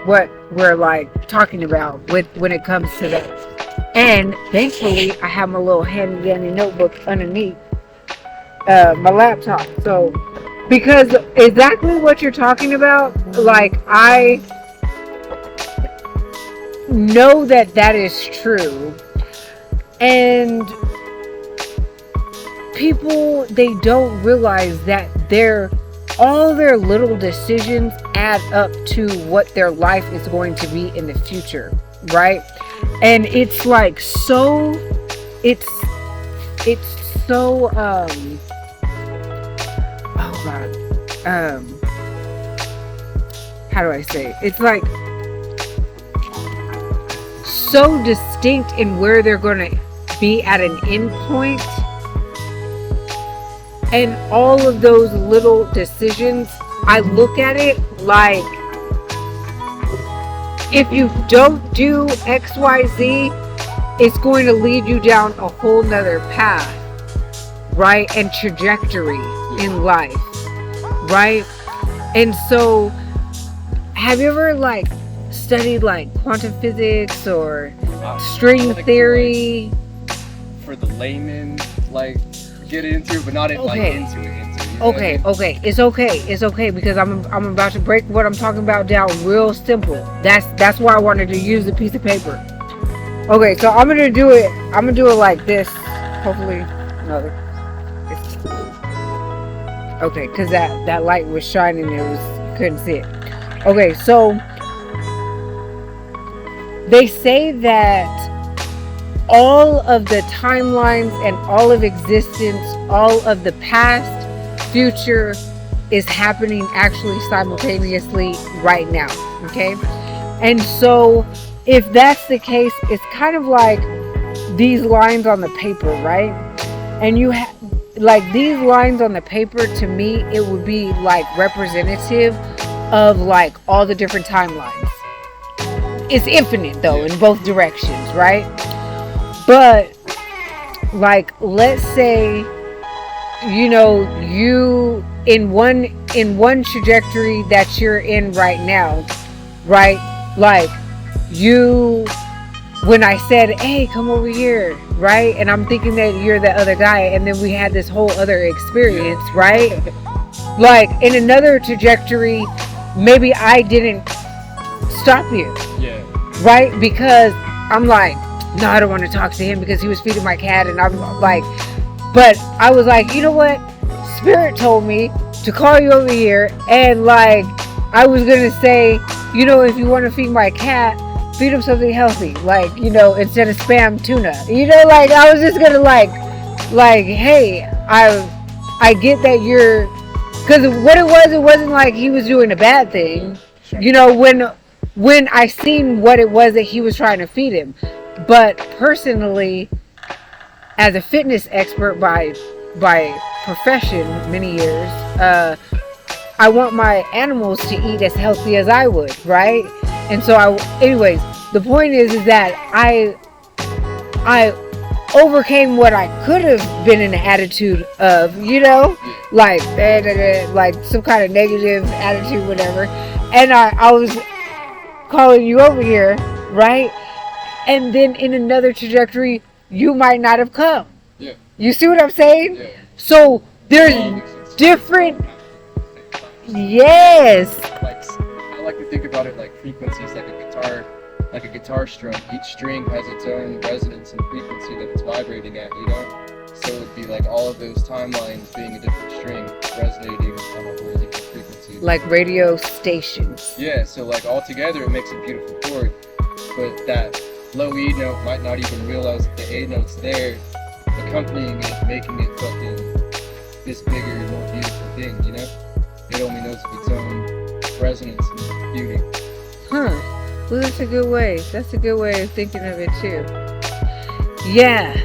what we're like talking about with when it comes to that. And thankfully, I have my little handy dandy notebook underneath my laptop. So, because exactly what you're talking about, like, I know that that is true. And people, they don't realize that all their little decisions add up to what their life is going to be in the future, right? And it's like so, it's so, oh God, how do I say it? It's like so distinct in where they're going to be at an end point. And all of those little decisions, I look at it like, if you don't do XYZ, it's going to lead you down a whole nother path, right? And trajectory in life, right? And so, have you ever like studied like quantum physics or string theory? Like, for the layman, like, get into, but not like into it. Okay, it's okay because I'm about to break what I'm talking about down real simple. That's why I wanted to use a piece of paper. Okay, so I'm gonna do it like this. Hopefully, no. Okay, because that light was shining, couldn't see it. Okay, so they say that all of the timelines and all of existence, all of the past, future is happening actually simultaneously right now, okay? And so if that's the case, it's kind of like these lines on the paper, right? And you like these lines on the paper, to me, it would be like representative of like all the different timelines. It's infinite though, in both directions, right? But like, let's say, you know, you in one trajectory that you're in right now, right? Like you, when I said, hey, come over here, right? And I'm thinking that you're the other guy, and then we had this whole other experience, right? Like in another trajectory, maybe I didn't stop you, right? Because I'm like, no, I don't want to talk to him because he was feeding my cat, and I'm like, but I was like, you know what? Spirit told me to call you over here, and like, I was gonna say, you know, if you want to feed my cat, feed him something healthy, like, you know, instead of spam tuna, you know, like, I was just gonna like, hey, I get that you're, because what it wasn't like he was doing a bad thing, you know, when I seen what it was that he was trying to feed him. But personally, as a fitness expert by profession, many years, I want my animals to eat as healthy as I would, right? And so anyways, the point is that I overcame what I could have been in the attitude of, you know, like some kind of negative attitude, whatever. And I was calling you over here, right? And then in another trajectory, you might not have come. Yeah. You see what I'm saying? Yeah. So there's different. Yes. Like, I like to think about it like frequencies, like a guitar string. Each string has its own resonance and frequency that it's vibrating at, you know? So it'd be like all of those timelines being a different string, resonating on a really different frequency. Like radio stations. Yeah, so like all together it makes a beautiful chord. But that low E note might not even realize that the A note's there, accompanying it, making it fucking this bigger, more beautiful thing, you know? It only knows of its own resonance and beauty. Huh. Well, that's a good way. That's a good way of thinking of it too. Yeah.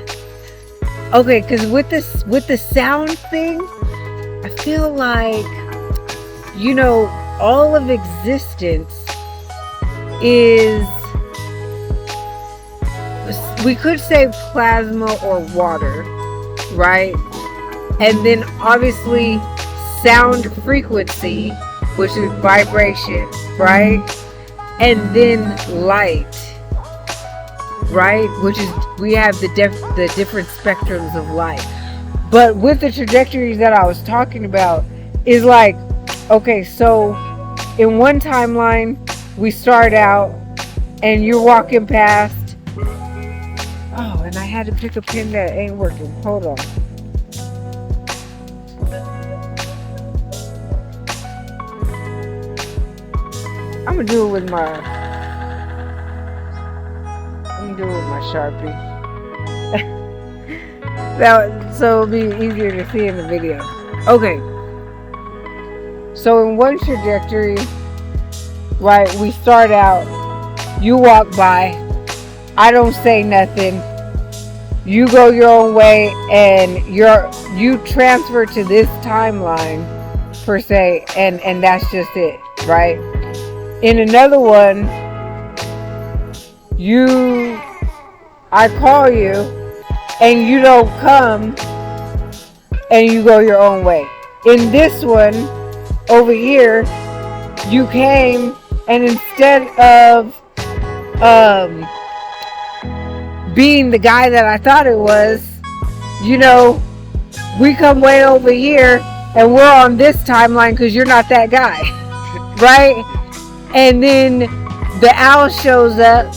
Okay, because with the sound thing, I feel like, you know, all of existence is, we could say plasma or water, right? And then obviously sound frequency, which is vibration, right? and then light, right? Which is, we have the different spectrums of light. But with the trajectories that I was talking about, is like, okay, so in one timeline, we start out and you're walking past. Oh, and I had to pick a pen that ain't working. Hold on. I'm gonna do it with my Sharpie. So it'll be easier to see in the video. Okay. So in one trajectory, right, we start out, you walk by, I don't say nothing, you go your own way, and you transfer to this timeline per se, and that's just it, right? In another one, I call you and you don't come and you go your own way. In this one over here, you came, and instead of being the guy that I thought it was, we come way over here and we're on this timeline because you're not that guy. Right? And then the owl shows up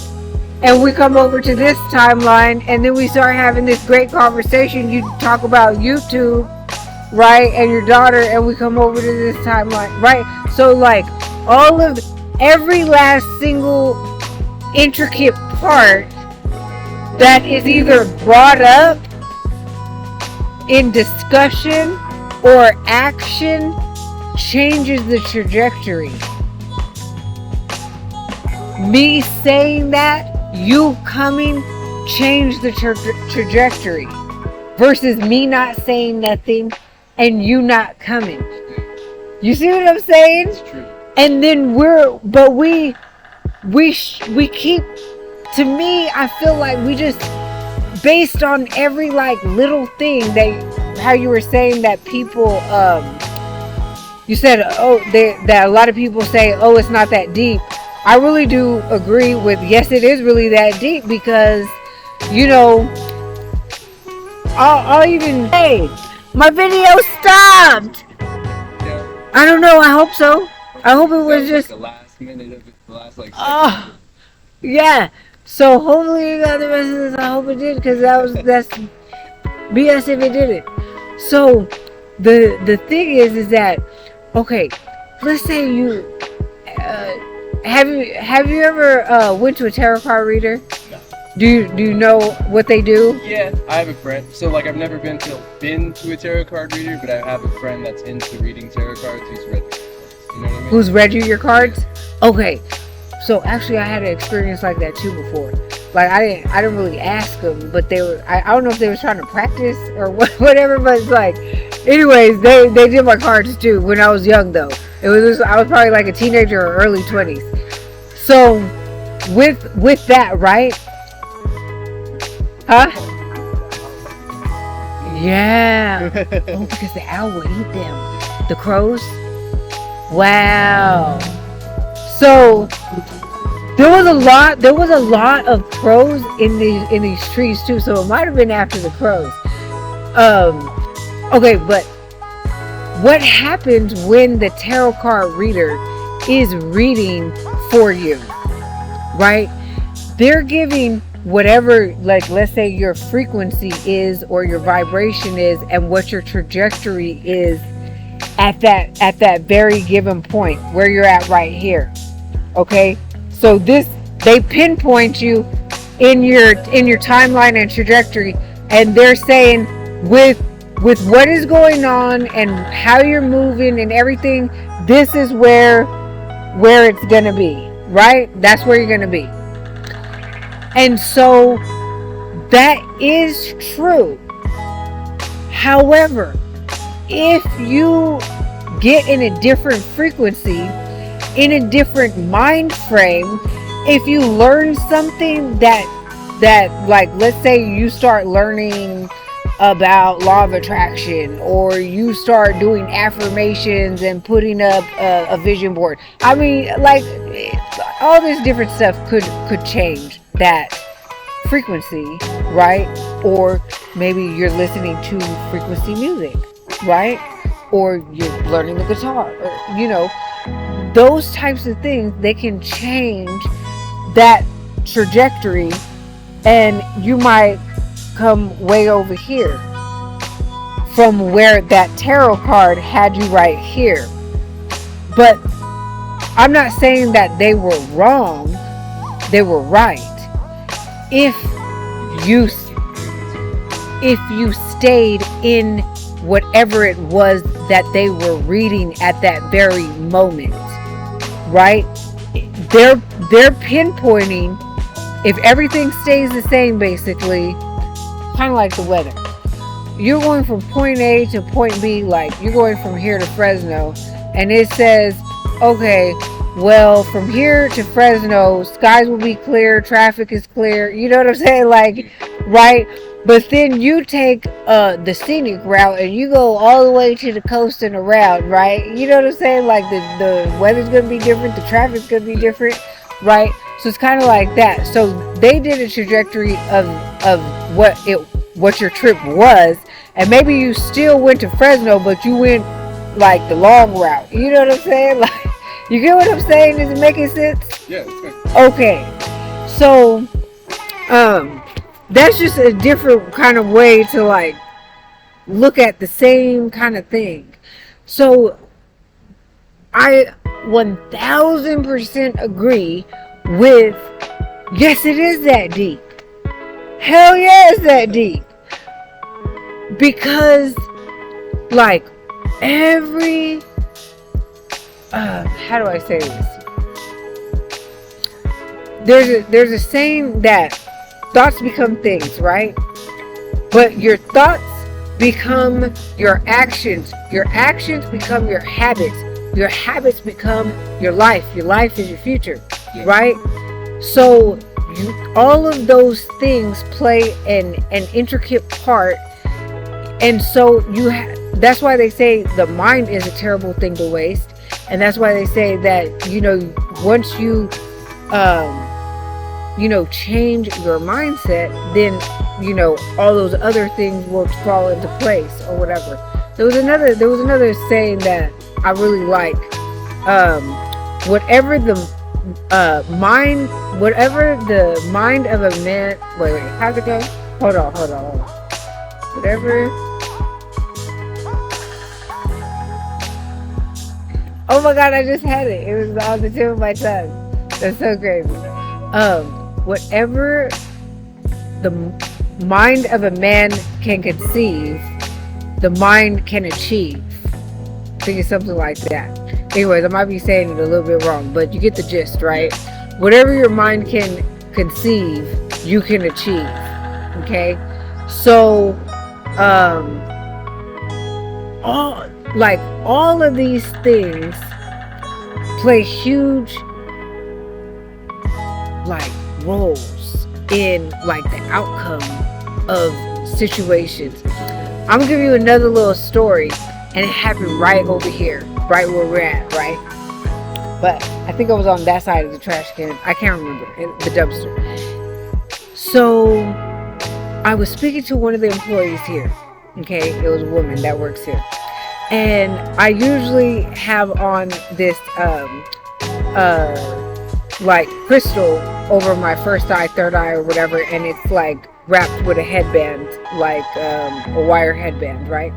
and we come over to this timeline, and then we start having this great conversation. You talk about YouTube, right, and your daughter, and we come over to this timeline, right? So like every last single intricate part that is either brought up in discussion or action changes the trajectory. Me saying that, you coming, change the trajectory, versus me not saying nothing and you not coming. You see what I'm saying? It's true. And then we keep, to me, I feel like we just, based on every like little thing how you were saying that people, you said, that a lot of people say, oh, it's not that deep. I really do agree with, yes, it is really that deep, because, I'll even, hey, my video stopped. Yeah. I don't know. I hope so. I hope it was just like the last minute of it, the last like. Oh, yeah. So hopefully you got the rest of this. I hope it did, because that's BS if it didn't. So the thing is that, okay, let's say you have you ever went to a tarot card reader? No. Do you know what they do? Yeah, I have a friend. So like I've never been to a tarot card reader, but I have a friend that's into reading tarot cards who's read the cards. You know what I mean? Who's read you your cards? Okay. So actually I had an experience like that too before. Like I didn't really ask them, but they were, I don't know if they were trying to practice or whatever, but it's like, anyways, they did my cards too when I was young though. I was probably like a teenager or early 20s. So with that, right? Huh? Yeah. Oh, because the owl will eat them. The crows? Wow. So there was a lot of crows in these trees too. So it might have been after the crows. Okay, but what happens when the tarot card reader is reading for you, right? They're giving whatever, like, let's say your frequency is or your vibration is, and what your trajectory is at that very given point where you're at right here. Okay, so they pinpoint you in your timeline and trajectory, and they're saying with what is going on and how you're moving and everything, this is where it's gonna be, right? That's where you're gonna be. And so that is true. However, if you get in a different frequency, in a different mind frame, if you learn something that like, let's say you start learning about law of attraction, or you start doing affirmations and putting up a vision board. I mean, like, all this different stuff could change that frequency, right? Or maybe you're listening to frequency music, right? Or you're learning the guitar, or, you know, those types of things, they can change that trajectory, and you might come way over here from where that tarot card had you right here. But I'm not saying that they were wrong, they were right. If you stayed in whatever it was that they were reading at that very moment, right? They're pinpointing, if everything stays the same, basically, kind of like the weather. You're going from point A to point B, like you're going from here to Fresno, and it says, okay, well, from here to Fresno, skies will be clear, traffic is clear, you know what I'm saying, like, right? But then you take the scenic route and you go all the way to the coast and around, right? You know what I'm saying? Like the weather's gonna be different, the traffic's gonna be different, right? So it's kind of like that. So they did a trajectory of what your trip was, and maybe you still went to Fresno, but you went like the long route. You know what I'm saying? Like, you get what I'm saying? Is it making sense? Yeah, it's good. Okay. So, that's just a different kind of way to like look at the same kind of thing. So I 1000% agree with, yes, it is that deep. Hell yeah, it's that deep. Because like every how do I say this? There's a saying that thoughts become things, right? But your thoughts become your actions. Your actions become your habits. Your habits become your life. Your life is your future, right? So all of those things play an intricate part. And so that's why they say the mind is a terrible thing to waste. And that's why they say that, you know, once you change your mindset, then, you know, all those other things will fall into place or whatever. There was another saying that I really like. Whatever the mind of a man. Wait, how's it go? Hold on. Whatever. Oh my God, I just had it. It was on the tip of my tongue. That's so crazy. Whatever the mind of a man can conceive, the mind can achieve. I think it's something like that. Anyways, I might be saying it a little bit wrong, but you get the gist, right? Whatever your mind can conceive, you can achieve. Okay? So, all of these things play huge roles in the outcome of situations. I'm gonna give you another little story, and it happened right over here, right where we're at, right? But I think I was on that side of the trash can. I can't remember, the dumpster. So I was speaking to one of the employees here. Okay, it was a woman that works here, and I usually have on this crystal over my first eye, third eye, or whatever, and it's wrapped with a headband, a wire headband, right?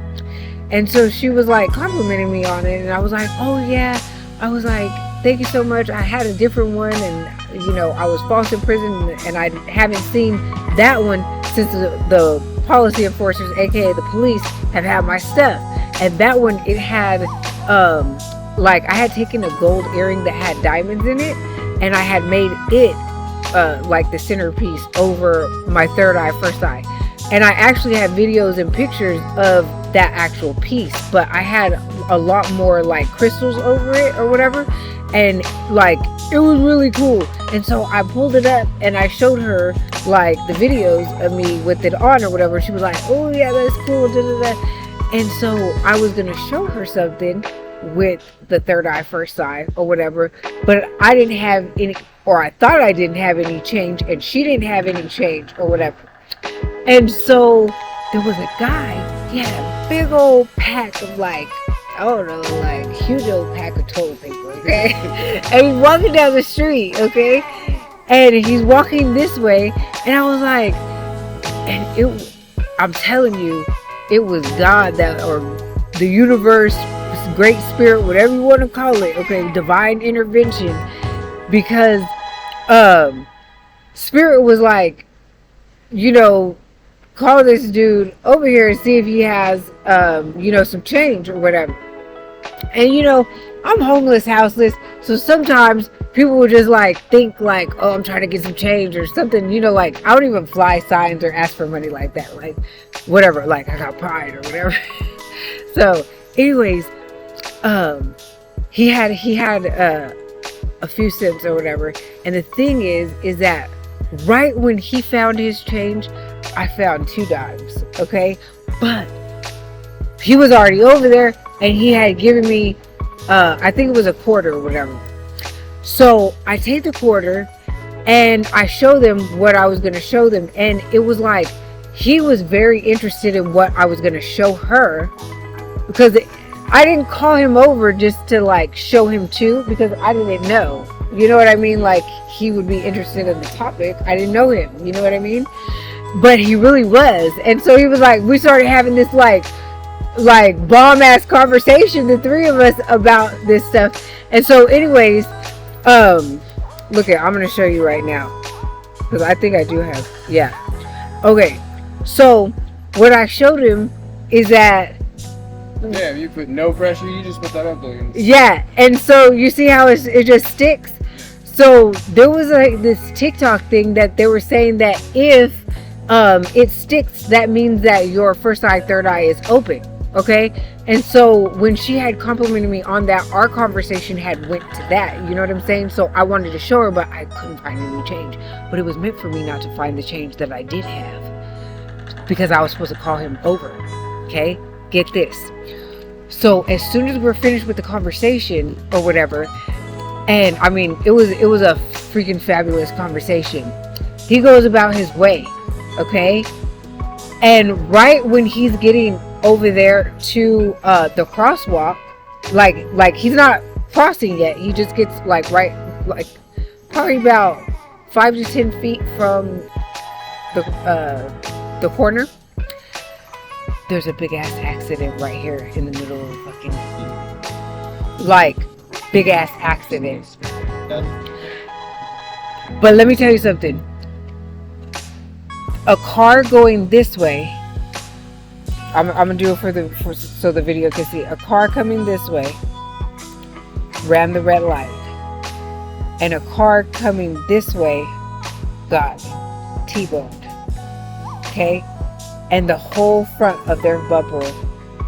And so she was complimenting me on it, and I was like, oh yeah. I was like, thank you so much. I had a different one, and I was false in prison, and I haven't seen that one since the policy enforcers, aka the police, have had my stuff. And that one, it had I had taken a gold earring that had diamonds in it, and I had made it the centerpiece over my third eye, first eye. And I actually had videos and pictures of that actual piece, but I had a lot more crystals over it or whatever, and it was really cool. And so I pulled it up and I showed her the videos of me with it on or whatever. She was like, oh yeah, that's cool, da, da, da. And so I was gonna show her something, with the third eye, first eye, or whatever. But I didn't have any, or I thought I didn't have any change, and she didn't have any change, or whatever. And so there was a guy, he had a big old pack of like, I don't know, like huge old pack of toilet paper, okay? And he's walking down the street, okay? And he's walking this way, and I was like, and I'm telling you, it was God that, or the universe, great spirit, whatever you want to call it, okay, divine intervention, because spirit was like, you know, call this dude over here and see if he has you know, some change or whatever. And you know, I'm homeless, houseless, so sometimes people will just like think like, oh, I'm trying to get some change or something, you know, like I don't even fly signs or ask for money like that, like whatever, like I got pride or whatever. So anyways, he had a few cents or whatever, and the thing is that right when he found his change, I found 2 dimes, okay? But he was already over there, and he had given me I think it was a quarter or whatever. So I take the quarter and I show them what I was going to show them, and it was like he was very interested in what I was going to show her, because I didn't call him over just to like show him too, because I didn't know, you know what I mean, like he would be interested in the topic. I didn't know him, you know what I mean, but he really was. And so he was like, we started having this like bomb ass conversation, the 3 of us, about this stuff. And so anyways, look at, I'm gonna show you right now, because I think I do have, yeah, okay. So what I showed him is that, yeah, you put no pressure, you just put that up there. Yeah, and so you see how it just sticks. So there was like this TikTok thing that they were saying that if it sticks, that means that your first eye, third eye is open, okay? And so when she had complimented me on that, our conversation had went to that, you know what I'm saying? So I wanted to show her, but I couldn't find any change. But it was meant for me not to find the change that I did have, because I was supposed to call him over, okay? Get this. So as soon as we're finished with the conversation or whatever, and I mean, it was a freaking fabulous conversation. He goes about his way, okay? And right when he's getting over there to the crosswalk, like he's not crossing yet. He just gets like right, like probably about 5 to 10 feet from the corner. There's a big ass accident right here in the middle of fucking, like, big ass accident. But let me tell you something. A car going this way, I'm gonna do it so the video can see. A car coming this way ran the red light, and a car coming this way got T-boned. Okay? And the whole front of their bumper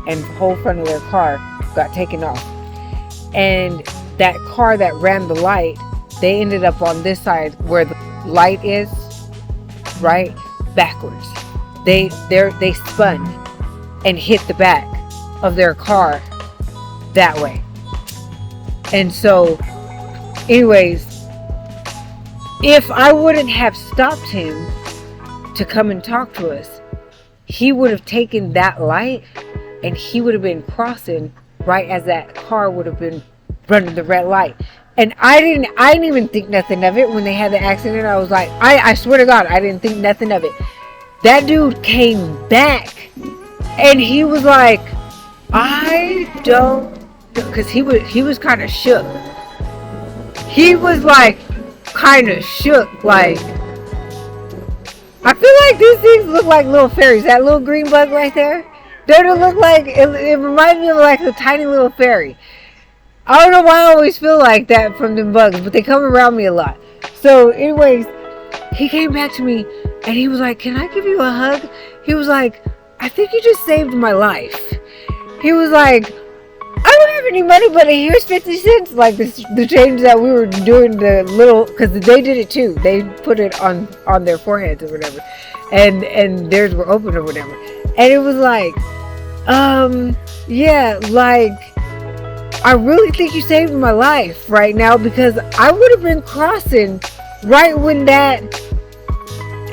and the whole front of their car got taken off. And that car that ran the light, they ended up on this side where the light is, right? Backwards. They spun and hit the back of their car that way. And so, anyways, if I wouldn't have stopped him to come and talk to us, he would have taken that light and he would have been crossing right as that car would have been running the red light. And I didn't even think nothing of it when they had the accident. I was like, I swear to God, I didn't think nothing of it. That dude came back and he was like, I don't, because he was kind of shook. He was like kind of shook, like, I feel like these things look like little fairies. That little green bug right there, don't it look like, it reminds me of like a tiny little fairy. I don't know why I always feel like that from them bugs, but they come around me a lot. So anyways, he came back to me and he was like, can I give you a hug? He was like, I think you just saved my life. He was like, I don't have any money, but here's 50 cents. Like the change that we were doing, the little, because they did it too. They put it on their foreheads or whatever. And theirs were open or whatever. And it was like, yeah, like, I really think you saved my life right now, because I would have been crossing right when that,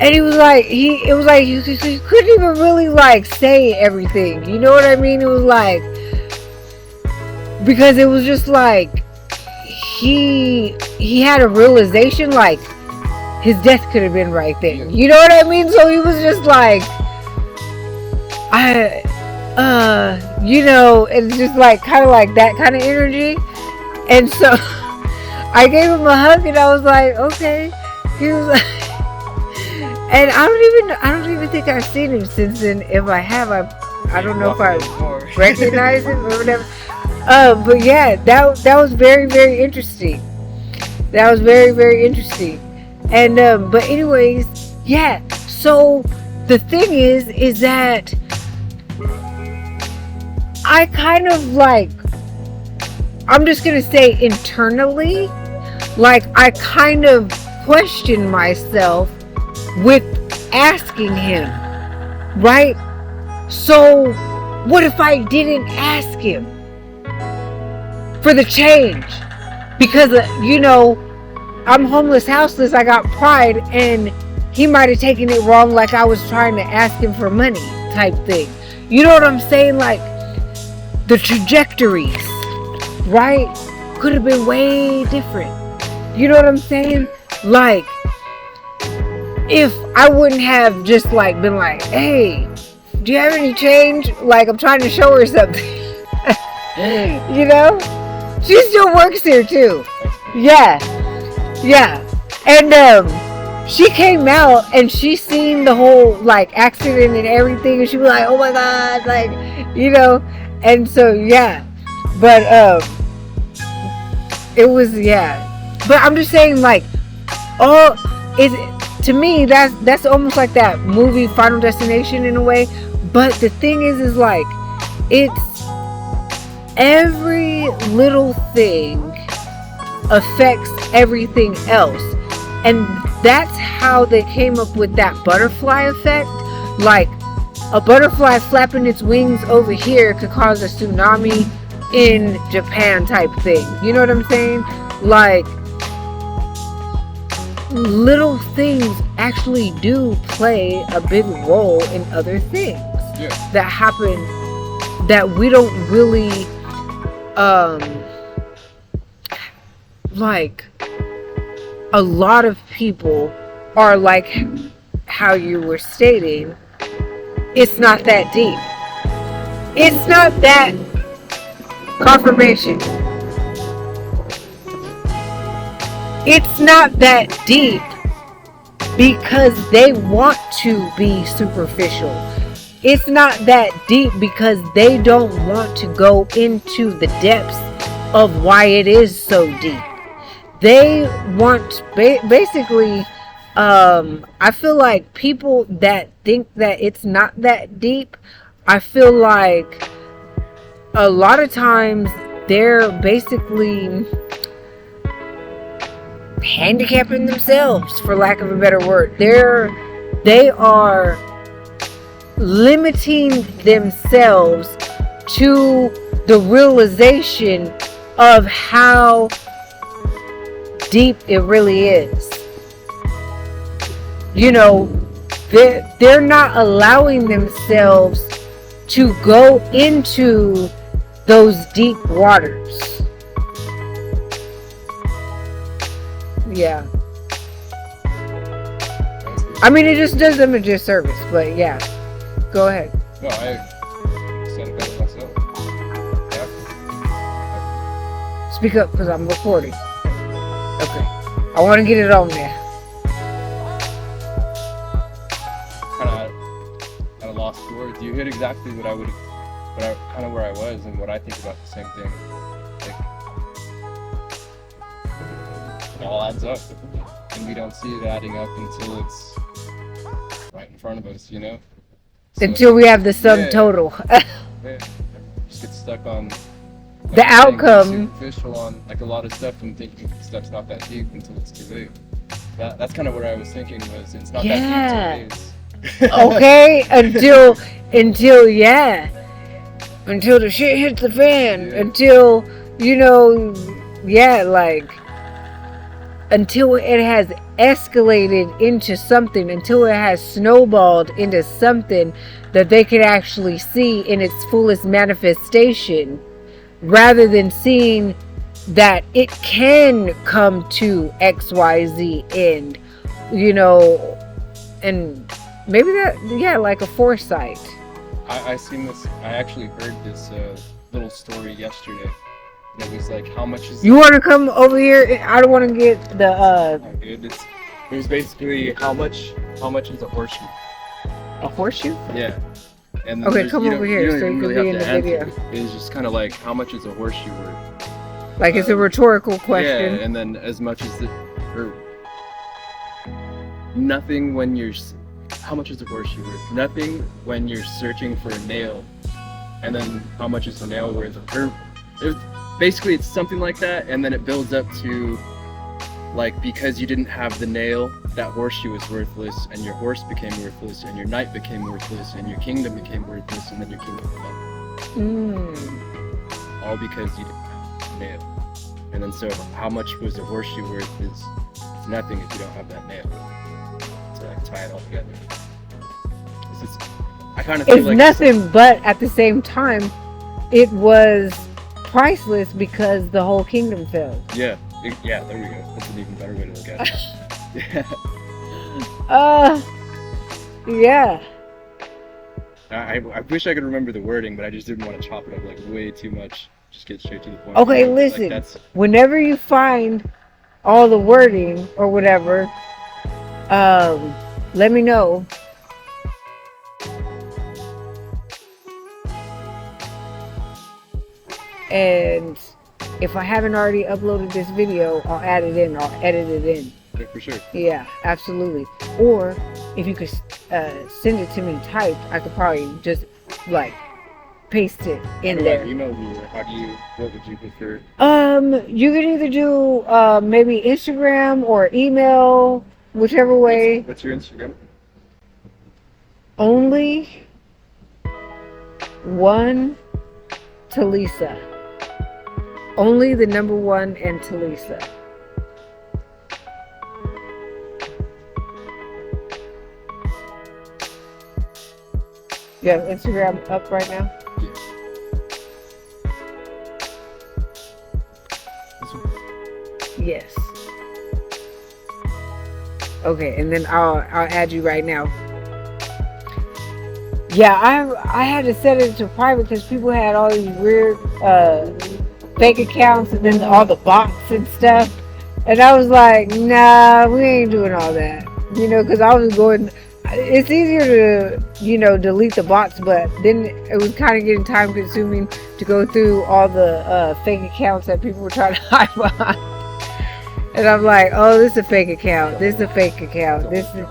and it was like he couldn't even really like say everything. You know what I mean? It was like, because it was just like he had a realization, like his death could have been right there. You know what I mean? So he was just like, you know, it's just like kind of like that kind of energy. And so I gave him a hug, and I was like, okay. He was like, and I don't even think I've seen him since then. If I have, I don't know if I recognize him or whatever. But yeah, that was very, very interesting. That was very, very interesting. And but anyways, yeah. So the thing is that I kind of like, I'm just gonna say internally, like I kind of question myself with asking him, right? So what if I didn't ask him for the change? Because you know, I'm homeless, houseless, I got pride, and he might have taken it wrong, like I was trying to ask him for money type thing. You know what I'm saying? Like the trajectories, right, could have been way different. You know what I'm saying? Like, if I wouldn't have just like been like, hey, do you have any change? Like, I'm trying to show her something. You know? She still works here too. Yeah. And she came out and she seen the whole like accident and everything, and she was like, oh my god, like, you know. And so yeah. But it was, yeah. But I'm just saying, like, to me, that's almost like that movie Final Destination in a way. But the thing is like, it's every little thing affects everything else. And that's how they came up with that butterfly effect. Like, a butterfly flapping its wings over here could cause a tsunami in Japan type thing. You know what I'm saying? Like, little things actually do play a big role in other things that happen that we don't really like. A lot of people are like how you were stating, it's not that deep. It's not that confirmation. It's not that deep because they want to be superficial. It's not that deep because they don't want to go into the depths of why it is so deep. They want, basically, I feel like people that think that it's not that deep, I feel like a lot of times they're basically handicapping themselves, for lack of a better word. They are limiting themselves to the realization of how deep it really is. You know, they're not allowing themselves to go into those deep waters. Yeah. I mean, it just does them a disservice, but yeah. Go ahead. No, I said it better myself. Yeah. Speak up, because I'm recording. Okay. I want to get it on there. Kind of at a loss for words. You hit exactly what I would have, kind of where I was, and what I think about the same thing. Like, it all adds up, and we don't see it adding up until it's right in front of us, you know? So, until we have the sum total. Just get stuck on the outcome. Superficial on like a lot of stuff and thinking stuff's not that deep until it's too late. That's kind of what I was thinking, was it's not that deep until it is. Okay, until the shit hits the fan, until you know, yeah, like until it has escalated into something, until it has snowballed into something that they could actually see in its fullest manifestation, rather than seeing that it can come to XYZ end, you know, and maybe that, yeah, like a foresight. I seen this. I actually heard this little story yesterday. And it was like, how much is You want to come over here? I don't want to get the Oh, dude, it was basically how much is a horseshoe? a horseshoe. Yeah. And Okay, come over here so you can be in the video. It's just kind of like, how much is a horseshoe worth? Like it's a rhetorical question. Yeah, and then as much as or nothing when you're. How much is a horseshoe worth? Nothing when you're searching for a nail, and then how much is a nail worth? Or basically, it's something like that, and then it builds up to, like, because you didn't have the nail, that horseshoe was worthless, and your horse became worthless, and your knight became worthless, and your kingdom became worthless, and then your kingdom fell. All because you didn't have the nail. And then so how much was the horseshoe worth is nothing if you don't have that nail. To like tie it all together. I kind of feel It's like nothing, but at the same time, it was priceless because the whole kingdom fell. Yeah, yeah, there we go. That's an even better way to look at it. Yeah. I wish I could remember the wording, but I just didn't want to chop it up like way too much. Just get straight to the point. Okay, Like, listen. Whenever you find all the wording or whatever, let me know. And if I haven't already uploaded this video, I'll add it in. I'll edit it in. Yeah, for sure. Yeah, absolutely. Or if you could send it to me typed, I could probably just like paste it in there. Email me, or what would you prefer? You could either do maybe Instagram or email, whichever way. What's your Instagram? Only one Talisa. Only the number one and Talisa. You have Instagram up right now? Yes. Okay, and then I'll add you right now. Yeah, I had to set it to private because people had all these weird fake accounts and then all the bots and stuff, and I was like, nah, we ain't doing all that, you know, because I was going. It's easier to, you know, delete the bots, but then it was kind of getting time consuming to go through all the fake accounts that people were trying to hide behind. And I'm like, oh, this is a fake account. This is a fake account. This is.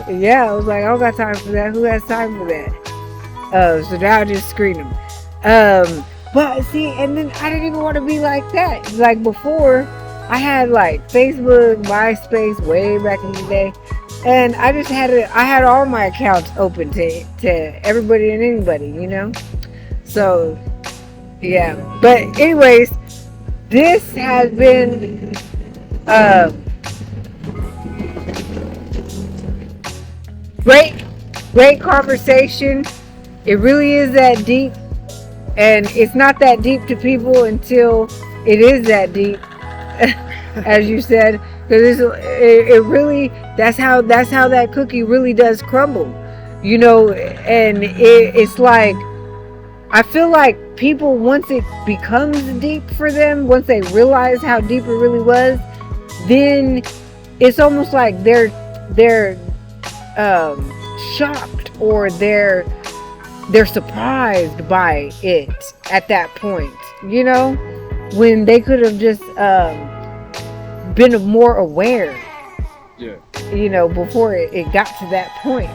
Yeah, I was like, I don't got time for that. Who has time for that? So now I just screen them. But see, and then I didn't even want to be like that. Like before, I had like Facebook, MySpace way back in the day. And I just I had all my accounts open to everybody and anybody, you know? So, yeah. But anyways, this has been great conversation. It really is that deep, and it's not that deep to people until it is that deep, as you said, because it really, that's how that cookie really does crumble, you know. And it's like, I feel like people, once it becomes deep for them, once they realize how deep it really was, then it's almost like they're shocked, or they're surprised by it at that point, you know, when they could have just been more aware, yeah, you know, before it got to that point.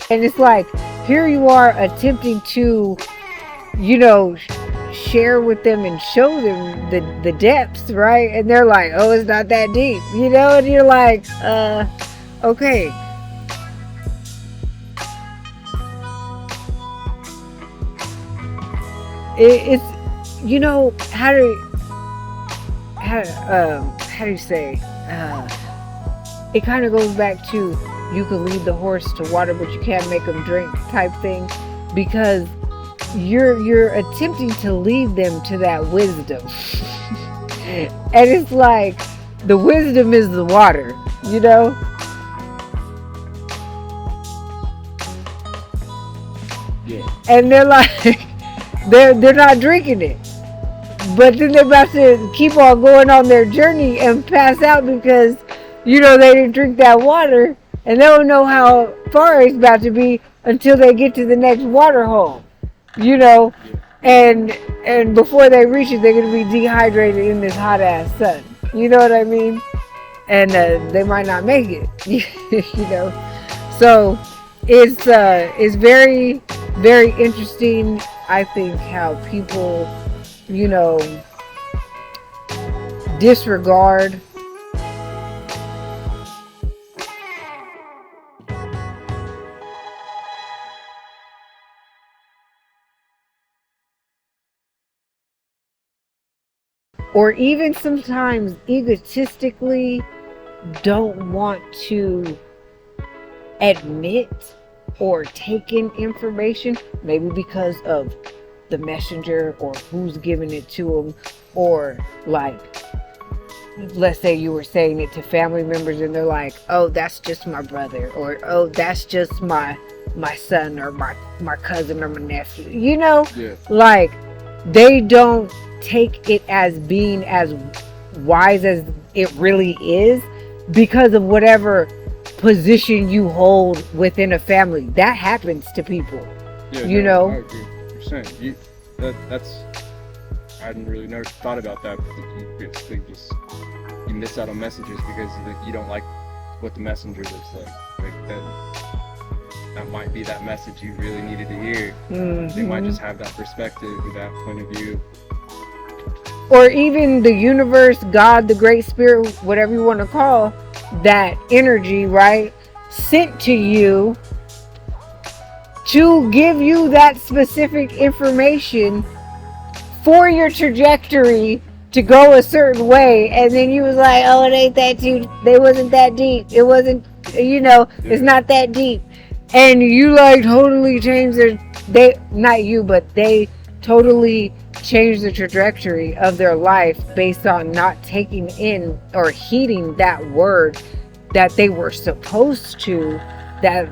And it's like, here you are attempting to, you know, share with them and show them the depths, right? And they're like, oh, it's not that deep, you know? And you're like, okay. it's, you know, how do you say, it kind of goes back to, you can lead the horse to water, but you can't make them drink type thing, because you're attempting to lead them to that wisdom. And it's like, the wisdom is the water, you know? Yeah. And they're like, they're not drinking it. But then they're about to keep on going on their journey and pass out because, you know, they didn't drink that water. And they don't know how far it's about to be until they get to the next water hole, you know? And before they reach it, they're going to be dehydrated in this hot ass sun. You know what I mean? And they might not make it, you know? So it's very, very interesting, I think, how people, you know, disregard or even sometimes egotistically don't want to admit or take in information, maybe because of the messenger or who's giving it to them, or like, let's say you were saying it to family members and they're like, oh, that's just my brother, or oh, that's just my son, or my cousin, or my nephew, you know? Yeah. Like, they don't take it as being as wise as it really is because of whatever position you hold within a family. That happens to people. Yeah, you know? I agree. You're saying that's I hadn't really never thought about that, but you basically just you miss out on messages because you don't like what the messenger looks like. Like that might be that message you really needed to hear. Mm-hmm. They might just have that perspective or that point of view. Or even the universe, God, the Great Spirit, whatever you want to call that energy, right? Sent to you to give you that specific information for your trajectory to go a certain way. And then you was like, oh, it ain't that deep. They wasn't that deep. It wasn't, you know, it's not that deep. And you like totally changed they totally changed the trajectory of their life based on not taking in or heeding that word that they were supposed to, that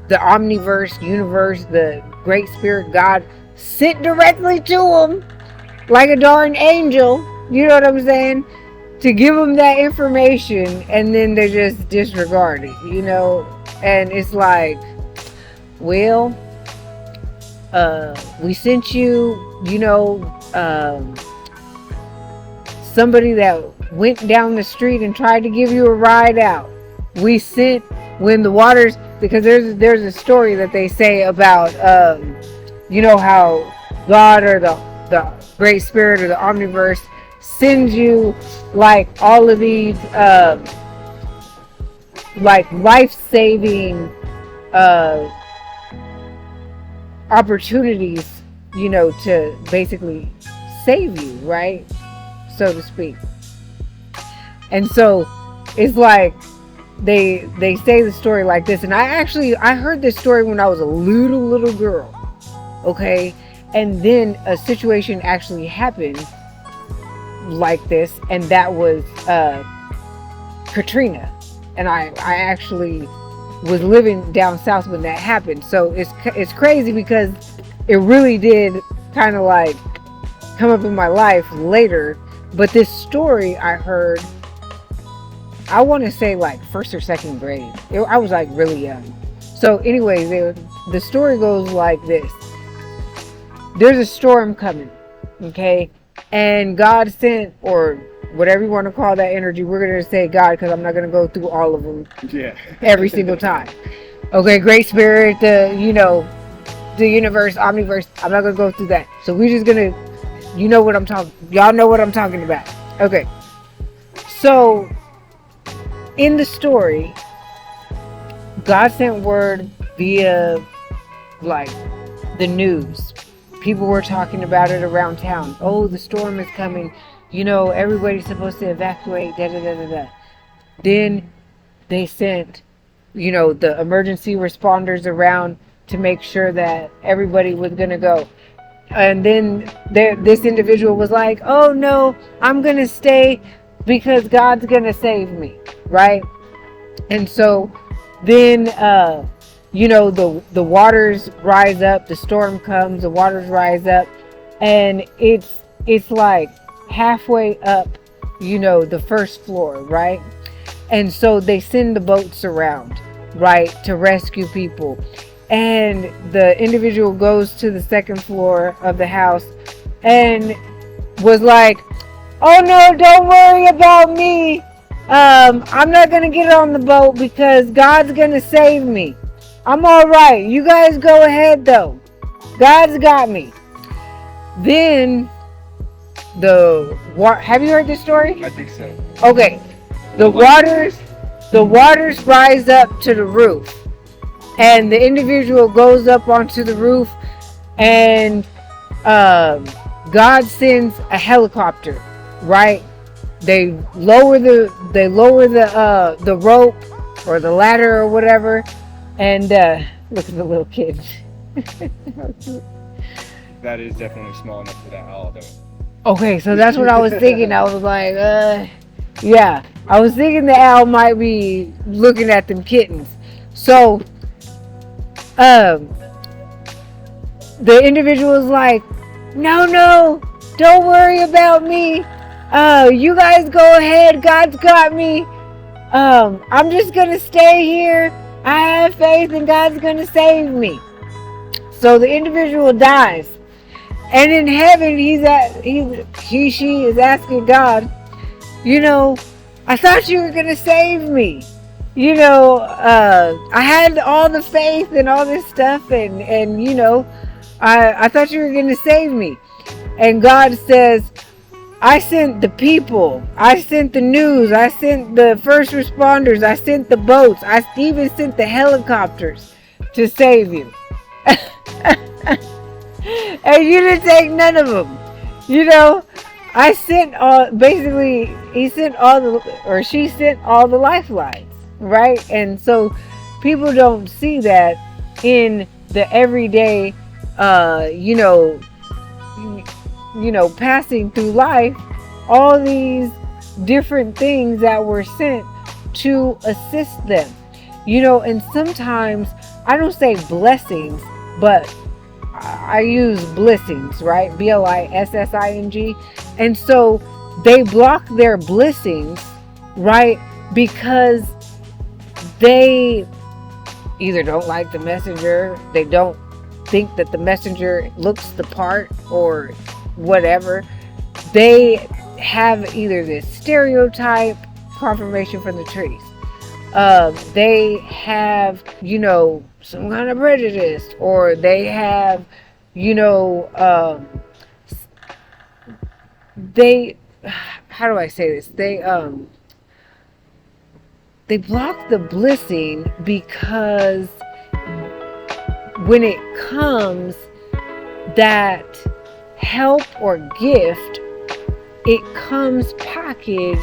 the omniverse, universe, the Great Spirit, God sent directly to them like a darn angel, you know what I'm saying, to give them that information, and then they just disregard it, you know. And it's like, well, we sent you, you know, somebody that went down the street and tried to give you a ride out. We sent when the waters, because there's a story that they say about, you know, how God or the Great Spirit or the Omniverse sends you like all of these like life-saving opportunities, you know, to basically save you, right, so to speak. And so it's like they say the story like this, and I heard this story when I was a little girl, okay, and then a situation actually happened like this, and that was Katrina. And I actually was living down south when that happened. So it's crazy because it really did kind of like come up in my life later. But this story I heard, I want to say like first or second grade. I was like really young. So anyways, the story goes like this. There's a storm coming, okay? And God sent, or whatever you want to call that energy, we're going to say God, because I'm not going to go through all of them every single time. Okay, Great Spirit, the universe, omniverse, I'm not going to go through that. So we're just going to, y'all know what I'm talking about. Okay. So, in the story, God sent word via, like, the news people were talking about it around town. Oh, the storm is coming. You know, everybody's supposed to evacuate. Da da da da da. Then they sent, you know, the emergency responders around to make sure that everybody was gonna go. And then this individual was like, "Oh no, I'm gonna stay because God's gonna save me," right? And so then, you know, the waters rise up, the storm comes, the waters rise up, and it's like halfway up, you know, the first floor, right? And so they send the boats around, right, to rescue people. And the individual goes to the second floor of the house and was like, "Oh no, don't worry about me. I'm not going to get on the boat because God's going to save me. I'm all right. You guys go ahead though. God's got me." Then have you heard this story? I think so. Okay. The waters rise up to the roof. And the individual goes up onto the roof, and God sends a helicopter, right? They lower the rope or the ladder or whatever, and look at the little kid. That is definitely small enough for that owl, though. Okay, so that's what I was thinking. I was like, yeah, I was thinking the owl might be looking at them kittens. So the individual was like, no, don't worry about me. You guys go ahead. God's got me. I'm just going to stay here. I have faith and God's going to save me. So the individual dies. And in heaven, she is asking God, you know, I thought you were going to save me. You know, I had all the faith and all this stuff, and you know, I thought you were going to save me. And God says, I sent the people, I sent the news, I sent the first responders, I sent the boats, I even sent the helicopters to save you. And you didn't take none of them. You know, I sent she sent all the lifelines. Right? And so people don't see that in the everyday, you know, passing through life, all these different things that were sent to assist them, you know. And sometimes I don't say blessings, but I use blessings, right? BLISSING. And so they block their blessings, right? Because they either don't like the messenger, they don't think that the messenger looks the part, or whatever. They have either this stereotype confirmation from the trees. They have, you know, some kind of prejudice, or they have, you know, how do I say this? They block the blessing because when it comes, that help or gift, it comes packaged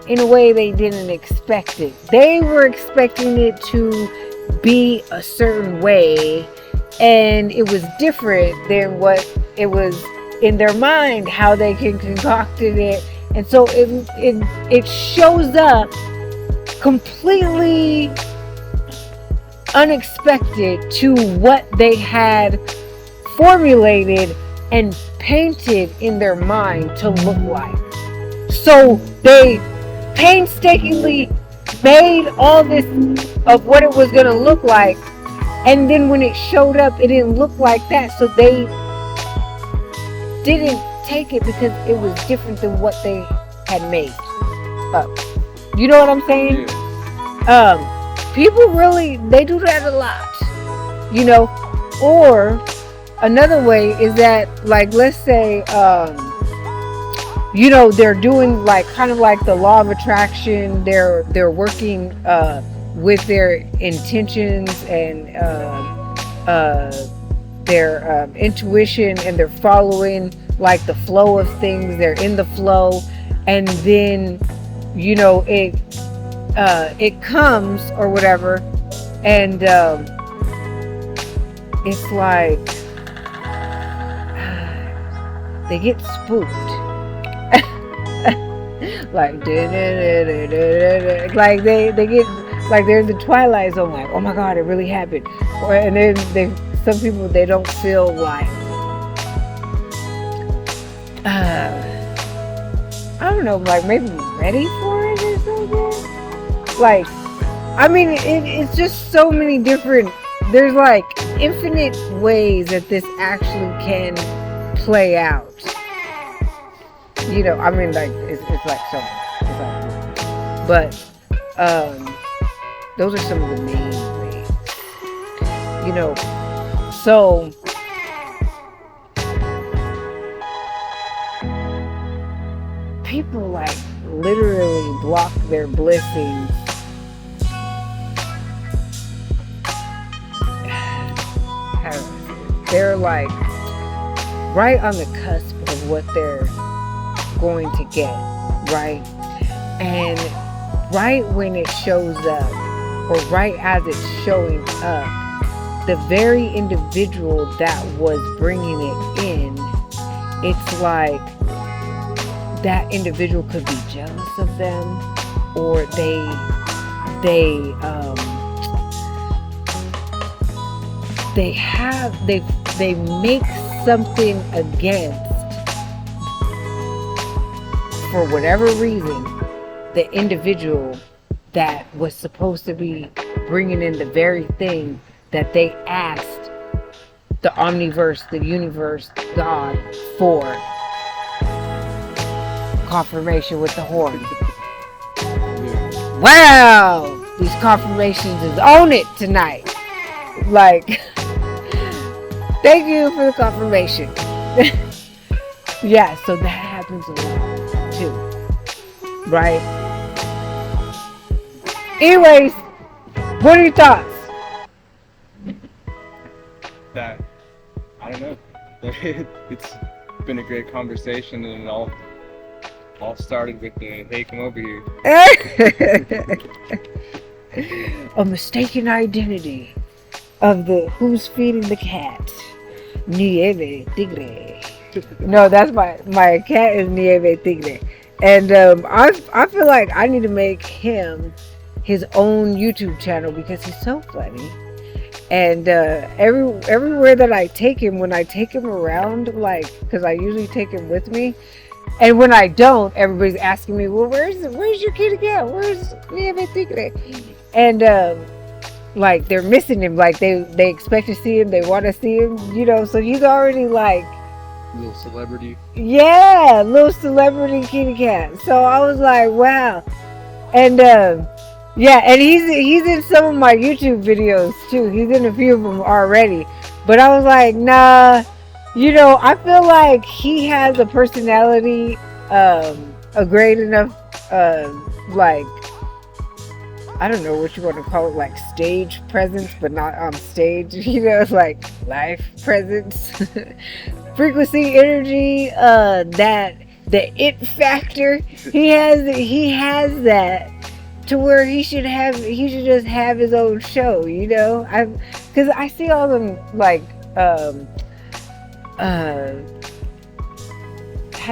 in a way they didn't expect it. They were expecting it to be a certain way, and it was different than what it was in their mind, how they concocted it. And so it shows up completely unexpected to what they had formulated and painted in their mind to look like. So they painstakingly made all this of what it was going to look like, and then when it showed up, it didn't look like that. So they didn't take it because it was different than what they had made up. You know what I'm saying? Yeah. People really, they do that a lot, you know. Or another way is that, like, let's say, you know, they're doing like kind of like the law of attraction. They're working with their intentions and intuition, and they're following like the flow of things. They're in the flow, and then it comes or whatever, and it's like they get spooked. Like like they get like they're in the twilight zone, like, oh my god, it really happened. And then some people, they don't feel like I don't know, like maybe ready for it or something. Like, I mean, it's just so many different, there's like infinite ways that this actually can play out. I mean, like, it's like so much. But, those are some of the main ways. So, people, like, literally block their blessings. They're, like, right on the cusp of what they're going to get, right? And right when it shows up, or right as it's showing up, the very individual that was bringing it in, it's like that individual could be jealous of them, or they make something against, for whatever reason, the individual that was supposed to be bringing in the very thing that they asked the omniverse, the universe, God for. Confirmation with the horn. Wow! These confirmations is on it tonight. Like, thank you for the confirmation. Yeah, so that happens a lot too. Right? Anyways, what are your thoughts? That, I don't know. It's been a great conversation, and it all started with the hey, come over here. A mistaken identity of the who's feeding the cat. Nieve Tigre. No, that's my cat is Nieve Tigre. And I feel like I need to make him his own YouTube channel because he's so funny. And everywhere that I take him, when I take him around, like, because I usually take him with me, and when I don't, everybody's asking me, well, where's your kitty cat? Where's Nieve Tigre? And like, they're missing him. Like, they expect to see him, they want to see him, so he's already like little celebrity. Yeah, little celebrity kitty cat. So I was like, wow. And yeah, and he's in some of my YouTube videos too. He's in a few of them already. But I was like, nah, I feel like he has a personality, a great enough, like, I don't know what you want to call it, like stage presence, but not on stage, like life presence, frequency, energy, that the it factor. He has that to where he should just have his own show, because I see all them like how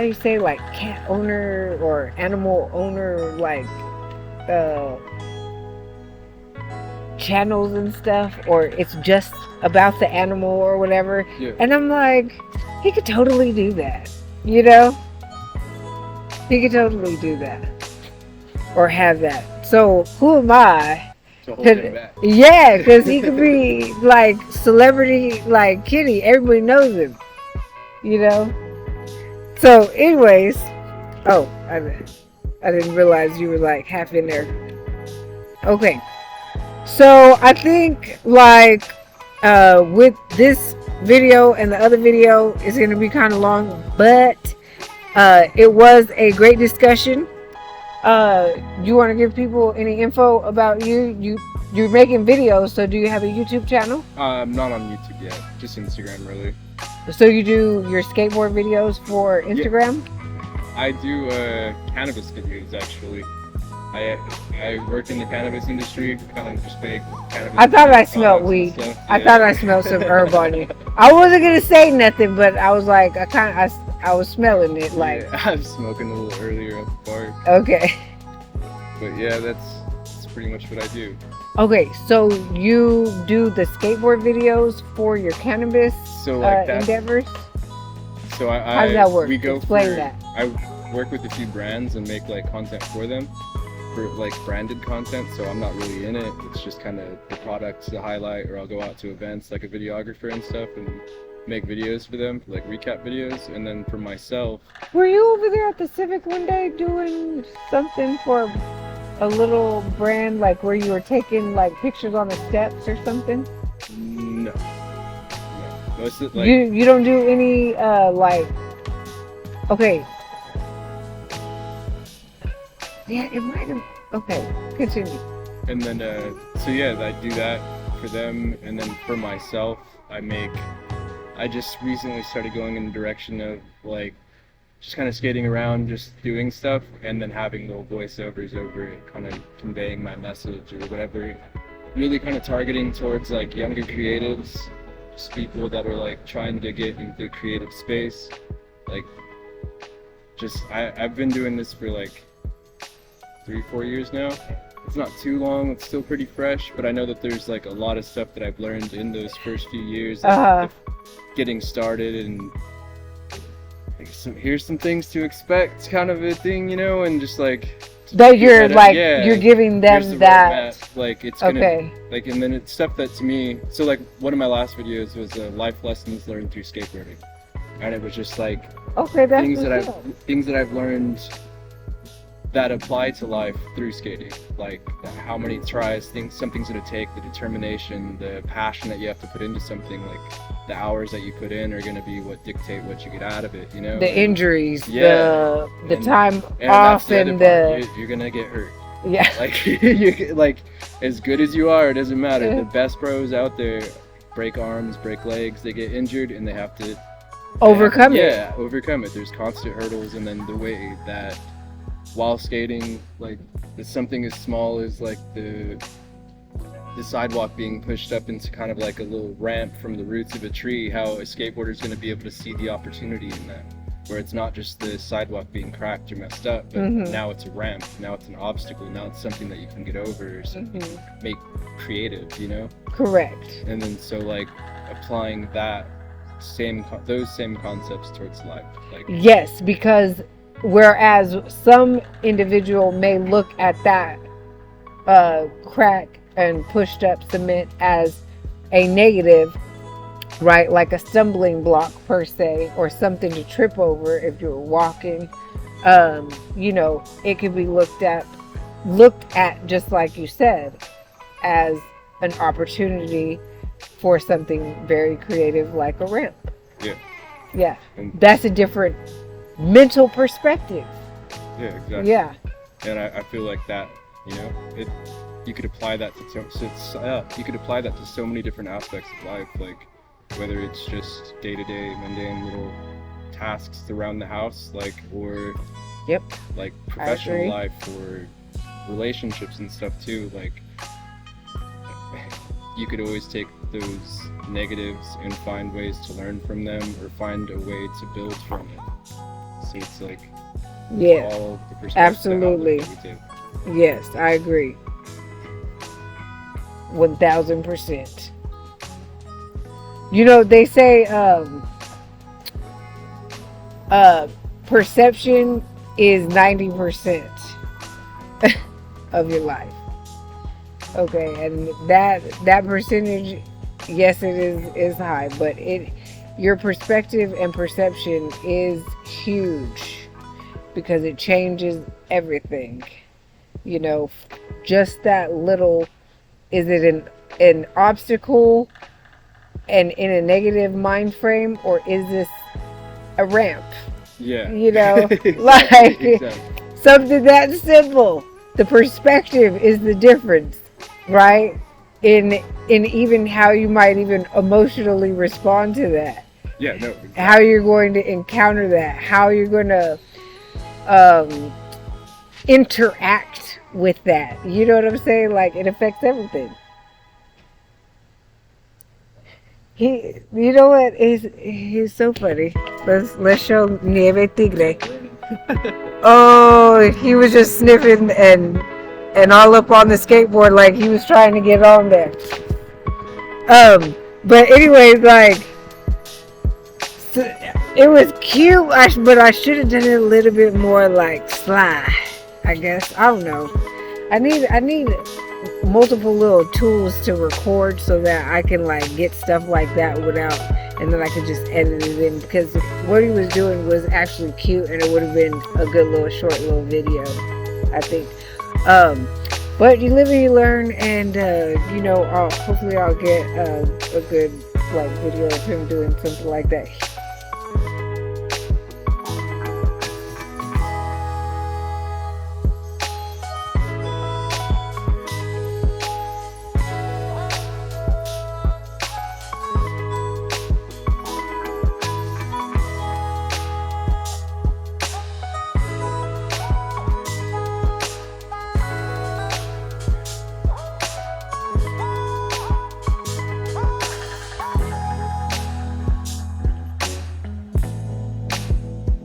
do you say, like cat owner or animal owner, like channels and stuff, or it's just about the animal or whatever. Yeah. And I'm like, he could totally do that, he could totally do that or have that. So who am I to hold him back? Yeah, because he could be like celebrity, like Kitty, everybody knows him, so anyways, oh, I didn't realize you were like half in there. Okay. So I think like with this video and the other video is going to be kind of long, but it was a great discussion. You want to give people any info about you? you're making videos, so do you have a YouTube channel? Not on YouTube yet, just Instagram really. So you do your skateboard videos for Instagram? Yeah. I do cannabis videos actually. I work in the cannabis industry, kind of just big cannabis. I thought I smelled weed. Yeah. I thought I smelled some herb on you. I wasn't gonna say nothing, but I was like, I was smelling it. Like, yeah, I was smoking a little earlier at the park. Okay. But yeah, that's pretty much what I do. Okay, so you do the skateboard videos for your cannabis endeavors? So how does that work? We go Explain that. I work with a few brands and make like content for them, for like branded content. So I'm not really in it. It's just kind of the products to highlight, or I'll go out to events like a videographer and stuff and make videos for them, like recap videos. And then for myself, were you over there at the Civic one day doing something for a little brand, like where you were taking like pictures on the steps or something? No. Most of, like, you don't do any like, okay. Yeah, it might have. Okay, continue. And then so yeah, I do that for them, and then for myself, I just recently started going in the direction of like just kind of skating around, just doing stuff, and then having little voiceovers over it, kind of conveying my message or whatever. Really kind of targeting towards like younger creatives, just people that are like trying to get into the creative space. Like, just I've been doing this for like 3-4 years now. It's not too long, it's still pretty fresh, but I know that there's like a lot of stuff that I've learned in those first few years, like, getting started, and like, here's some things to expect kind of a thing, you know, and just like that you're like, you're giving them that, like, it's gonna, like, and then it's stuff that to me, so like one of my last videos was life lessons learned through skateboarding, and it was just like, okay, that's things that I've learned that apply to life through skating, like how many tries, some things gonna take, the determination, the passion that you have to put into something, like the hours that you put in are gonna be what dictate what you get out of it, you know? The injuries, the time off, and you're gonna get hurt. Yeah. Like, you, like, as good as you are, it doesn't matter. The best pros out there break arms, break legs, they get injured, and they have to overcome it. Yeah, overcome it. There's constant hurdles, and then the way that while skating, like, it's something as small as like the sidewalk being pushed up into kind of like a little ramp from the roots of a tree, how a skateboarder is going to be able to see the opportunity in that, where it's not just the sidewalk being cracked or messed up, but now it's a ramp, now it's an obstacle, now it's something that you can get over, or something make creative, you know? Correct. And then so like applying those same concepts towards life, like, yes, because whereas some individual may look at that crack and pushed up cement as a negative, right, like a stumbling block per se, or something to trip over if you're walking, you know, it could be looked at just like you said, as an opportunity for something very creative like a ramp. Yeah, that's a different mental perspective. Yeah, exactly. Yeah. And I feel like that, you know, you could apply that to so many different aspects of life, like whether it's just day-to-day mundane little tasks around the house, like, or like professional life or relationships and stuff too. Like, you could always take those negatives and find ways to learn from them, or find a way to build from it. So it's like, all the perspectives. Absolutely. Yes, I agree. 1000%. You know, they say perception is 90% of your life. Okay, and that percentage, yes, it is high, but your perspective and perception is huge, because it changes everything. You know, just that little, is it an obstacle and in a negative mind frame, or is this a ramp? Yeah. You know, like something that simple. The perspective is the difference. right? In even how you might even emotionally respond to that. Yeah, no. Exactly. How you're going to encounter that, how you're going to interact with that. You know what I'm saying? Like, it affects everything. You know what? He's so funny. Let's show Nieve Tigre. Oh, he was just sniffing and all up on the skateboard like he was trying to get on there. But anyways, like, it was cute, but I should have done it a little bit more like sly, I guess. I don't know. I need multiple little tools to record so that I can like get stuff like that without, and then I could just edit it in, because what he was doing was actually cute and it would have been a good little short little video, I think. But you live and you learn, and hopefully I'll get a good like video of him doing something like that